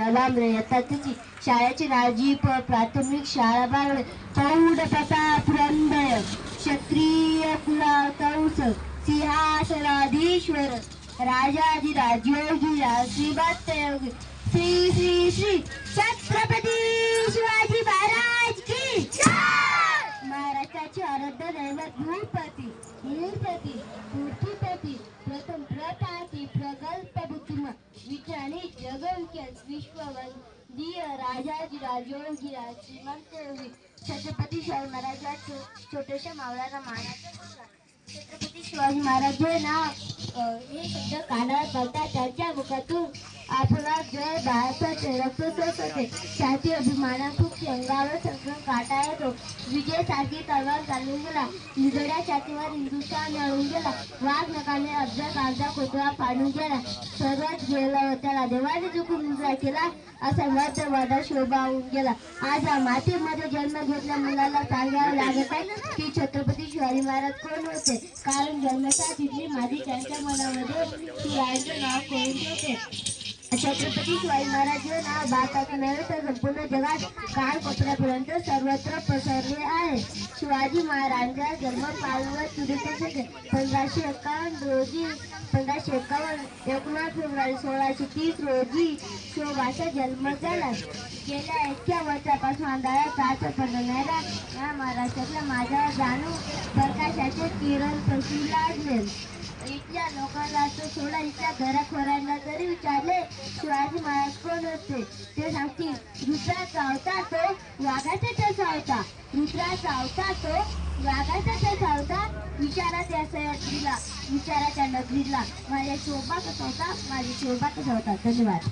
लांबरे येतात तिची शाळेची नाजी प्राथमिक शाळा बागडे प्रौढ प्रताप पुरंदर क्षत्रिय कुलातौस सिंहासनाधीश्वर राजाधिराजयोगी श्रीमंत योगी श्री श्री श्री छत्रपती शिवाजी महाराज की जय। महाराष्ट्राचे आराध्य दैवत भूपती मूर्पती पृथ्वीपती प्रथम प्रतापी प्रगल्भ बुद्धिमान विज्ञानी जगविख्यात विश्ववंदनीय राजाधिराजयोगी श्रीमंत योगी छत्रपती शिवाजी महाराज छोट्याशा मावळ्याला मानाचा मुलगा छत्रपती शिवाजी महाराज हे नाव हे शब्द कानावर पडतात त्यांच्या मुखातून आपला जय भारताचे रक्तस्रोत होते छाती अभिमानातून अंगावर संग्राम काटा येतो विजय सारखी तलवार चालून गेला निजड्या छातीवर हिंदुस्थान मिळून गेला वाघ नकाने अर्धा काळजा कोटळा फाडून गेला सर्वात गेला त्याला देवाने चुकून मुजरा केला असा मर्दवादा शोभा होऊन गेला। आज या मातीमध्ये जन्म घेतल्या मुलाला सांगावे लागत आहे की छत्रपती शिवाजी महाराज कोण होते कारण जन्माच्या तिथली माती त्यांच्या मनामध्ये शिवाजीचे नाव कोण होते। छत्रपती शिवाजी महाराज हे नाव भारतात नव्हे तर संपूर्ण जगात कानकोपऱ्यापर्यंत सर्वत्र पसरले आहे। शिवाजी महाराजांचा जन्म 5 जुलै 1551 रोजी 19 फेब्रुवारी 1630 रोजी शोभाचा जन्म झाला। गेल्या 100 वर्षापासून अंधारात त्रास पडणाऱ्या या महाराष्ट्रातल्या माझ्यावर जाणू प्रकाशाचे किरण पसरू लागले। इथल्या लोकांना तो सोडा इथल्या घराखोरांना जरी विचारले शिवाजी महाराज कोण होते ते सांगतील रुद्राचा होता तो वाघाचा तसा होता रुद्राचा होता तो वाघाचा तसा होता विचारा त्या सह्याद्रीला विचारा त्या नगरीला माझ्या शोभा कसा होता माझी शोभा कसा होता। धन्यवाद।